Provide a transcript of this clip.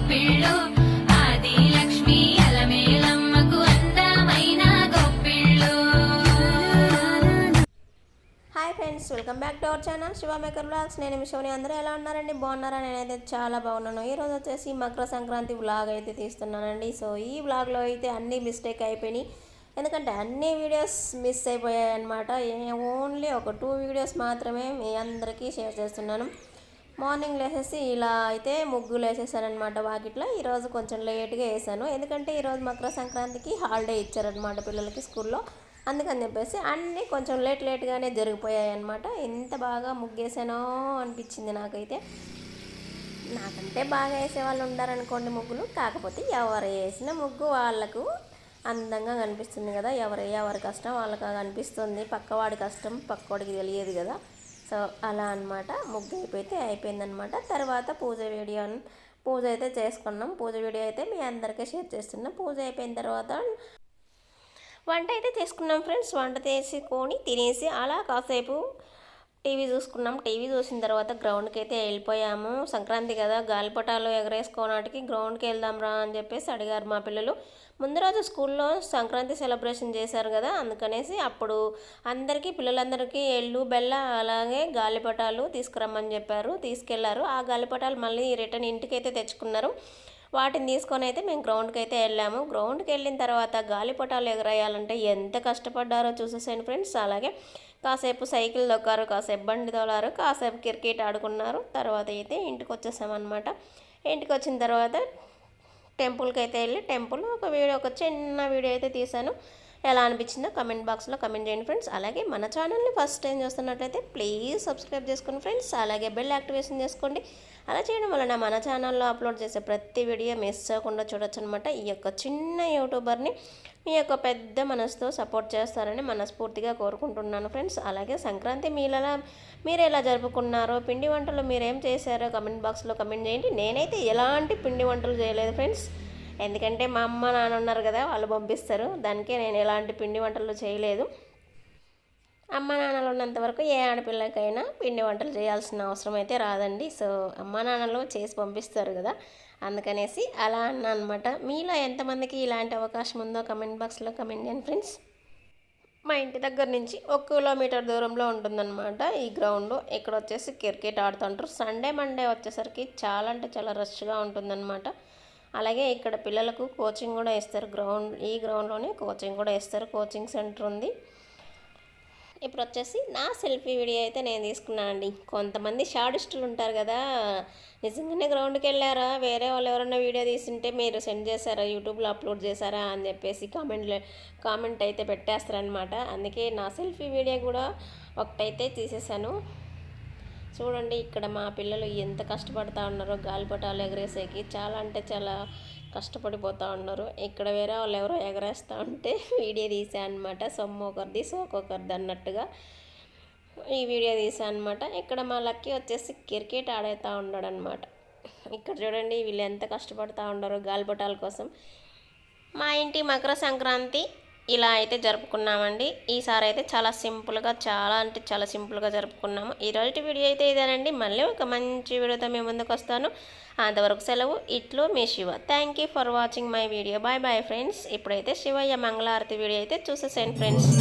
గొప్పిళ్ళు ఆది లక్ష్మి అలమేలమ్మకు అందమైన గొప్పిళ్ళు. Hi friends, welcome back to our channel Shiva maker vlogs. నేను మీ శివని. అందరూ ఎలా ఉన్నారండి? బాగున్నారా? నేనైతే చాలా బాగున్నాను. ఈరోజు వచ్చేసి మకర సంక్రాంతి వ్లాగ్ అయితే తీస్తున్నానండి. సో ఈ వ్లాగ్లో అయితే అన్నీ మిస్టేక్ అయిపోయినాయి, ఎందుకంటే అన్ని వీడియోస్ మిస్ అయిపోయాయి అన్నమాట. ఓన్లీ ఒక 2 వీడియోస్ మాత్రమే మీ అందరికీ షేర్ చేస్తున్నాను. మార్నింగ్ లేసేసి ఇలా అయితే ముగ్గులు వేసేసానమాట వాకిట్లో. ఈరోజు కొంచెం లేట్గా వేసాను, ఎందుకంటే ఈరోజు మకర సంక్రాంతికి హాలిడే ఇచ్చారనమాట పిల్లలకి స్కూల్లో. అందుకని చెప్పేసి అన్నీ కొంచెం లేట్గానే జరిగిపోయాయి అన్నమాట. ఎంత బాగా ముగ్గేసానో అనిపించింది నాకైతే. నాకంటే బాగా వేసే వాళ్ళు ఉండారనుకోండి ముగ్గులు, కాకపోతే ఎవరు వేసిన ముగ్గు వాళ్ళకు అందంగా కనిపిస్తుంది కదా. ఎవరి కష్టం వాళ్ళకి కనిపిస్తుంది, పక్కవాడి కష్టం పక్కవాడికి తెలియదు కదా. సో అలా అనమాట. ముగ్గు అయిపోయిందనమాట. తర్వాత పూజ అయితే చేసుకున్నాం. పూజ వీడియో అయితే మీ అందరికీ షేర్ చేస్తున్నాం. పూజ అయిపోయిన తర్వాత వంట అయితే చేసుకున్నాం ఫ్రెండ్స్. వంట చేసుకొని తినేసి అలా కాసేపు టీవీ చూసుకున్నాం. టీవీ చూసిన తర్వాత గ్రౌండ్కి అయితే వెళ్ళిపోయాము. సంక్రాంతి కదా, గాలిపటాలు ఎగరేసుకోవడానికి గ్రౌండ్కి వెళ్దాం రా అని చెప్పేసి అడిగారు మా పిల్లలు. ముందు రోజు స్కూల్లో సంక్రాంతి సెలబ్రేషన్ చేశారు కదా, అందుకనేసి అప్పుడు పిల్లలందరికీ ఎళ్ళు బెల్ల అలాగే గాలిపటాలు తీసుకురమ్మని చెప్పారు. తీసుకెళ్లారు. ఆ గాలిపటాలు మళ్ళీ రిటర్న్ ఇంటికి అయితే తెచ్చుకున్నారు. వాటిని తీసుకొని అయితే మేము గ్రౌండ్కి అయితే వెళ్ళాము. గ్రౌండ్కి వెళ్ళిన తర్వాత గాలిపటాలు ఎగరేయాలంటే ఎంత కష్టపడ్డారో చూసేసాను ఫ్రెండ్స్. అలాగే కాసేపు సైకిల్ దొక్కారు, కాసేపు బండి తోలారు, కాసేపు క్రికెట్ ఆడుకున్నారు. తర్వాత అయితే ఇంటికి వచ్చేసామన్నమాట. ఇంటికి వచ్చిన తర్వాత టెంపుల్కి అయితే వెళ్ళి ఒక చిన్న వీడియో అయితే తీశాను. ఎలా అనిపించిందో కమెంట్ బాక్స్లో కమెంట్ చేయండి ఫ్రెండ్స్. అలాగే మన ఛానల్ని ఫస్ట్ టైం చూస్తున్నట్లయితే ప్లీజ్ సబ్స్క్రైబ్ చేసుకోండి ఫ్రెండ్స్. అలాగే బెల్ యాక్టివేషన్ చేసుకోండి. అలా చేయడం వలన మన ఛానల్లో అప్లోడ్ చేసే ప్రతి వీడియో మిస్ అవ్వకుండా చూడొచ్చు అనమాట. ఈ యొక్క చిన్న యూట్యూబర్ని మీ యొక్క పెద్ద మనసుతో సపోర్ట్ చేస్తారని మనస్ఫూర్తిగా కోరుకుంటున్నాను ఫ్రెండ్స్. అలాగే సంక్రాంతి మీరు ఎలా జరుపుకున్నారో, పిండి వంటలు మీరేం చేశారో కమెంట్ బాక్స్లో కమెంట్ చేయండి. నేనైతే ఎలాంటి పిండి వంటలు చేయలేదు ఫ్రెండ్స్, ఎందుకంటే మా అమ్మ నాన్న ఉన్నారు కదా, వాళ్ళు పంపిస్తారు. దానికే నేను ఎలాంటి పిండి వంటలు చేయలేదు. అమ్మ నాన్నలు ఉన్నంత వరకు ఏ ఆడపిల్లకైనా పిండి వంటలు చేయాల్సిన అవసరం అయితే రాదండి. సో అమ్మ నాన్నలు చేసి పంపిస్తారు కదా, అందుకనేసి అలా అన్నా అనమాట. మీలో ఎంతమందికి ఇలాంటి అవకాశం ఉందో కమెంట్ బాక్స్లో కమెంట్ చేయండి ఫ్రెండ్స్. మా ఇంటి దగ్గర నుంచి 1 కిలోమీటర్ దూరంలో ఉంటుందన్నమాట ఈ గ్రౌండ్. ఇక్కడ వచ్చేసి క్రికెట్ ఆడుతుంటారు. సండే మండే వచ్చేసరికి చాలా అంటే చాలా రష్గా ఉంటుందన్నమాట. అలాగే ఇక్కడ పిల్లలకు కోచింగ్ కూడా ఇస్తారు. ఈ గ్రౌండ్లోనే కోచింగ్ కూడా ఇస్తారు. కోచింగ్ సెంటర్ ఉంది. ఇప్పుడు వచ్చేసి నా సెల్ఫీ వీడియో అయితే నేను తీసుకున్నానండి. కొంతమంది షార్టిస్టులు ఉంటారు కదా, నిజంగానే గ్రౌండ్కి వెళ్ళారా, వేరే వాళ్ళు ఎవరైనా వీడియో తీసుంటే మీరు సెండ్ చేశారా, యూట్యూబ్లో అప్లోడ్ చేశారా అని చెప్పేసి కామెంట్ అయితే పెట్టేస్తారనమాట. అందుకే నా సెల్ఫీ వీడియో కూడా ఒకటైతే తీసేసాను. చూడండి ఇక్కడ మా పిల్లలు ఎంత కష్టపడుతూ ఉన్నారో గాలిపటాలు ఎగరేసేకి. చాలా అంటే చాలా కష్టపడిపోతూ ఉన్నారు. ఇక్కడ వేరే వాళ్ళు ఎవరో ఎగరేస్తూ ఉంటే వీడియో తీసా అనమాట. సొమ్ము ఒకరిది సోకొకరిది అన్నట్టుగా ఈ వీడియో తీసా అనమాట. ఇక్కడ మా లక్కీ వచ్చేసి క్రికెట్ ఆడుతూ ఉన్నాడనమాట. ఇక్కడ చూడండి వీళ్ళు ఎంత కష్టపడుతూ ఉన్నారో గాలిపటాల కోసం. మా ఇంటి మకర సంక్రాంతి ఇలా అయితే జరుపుకున్నామండి. ఈసారి అయితే చాలా సింపుల్గా జరుపుకున్నాము. ఈరోజు వీడియో అయితే ఇదేనండి. మళ్ళీ ఒక మంచి వీడియోతో మేము ముందుకు వస్తాను. అంతవరకు సెలవు. ఇట్లు మీ Shiva. Thank you for watching my video. Bye friends. ఇప్పుడైతే శివయ్య మంగళారతి వీడియో అయితే చూసేసాను ఫ్రెండ్స్.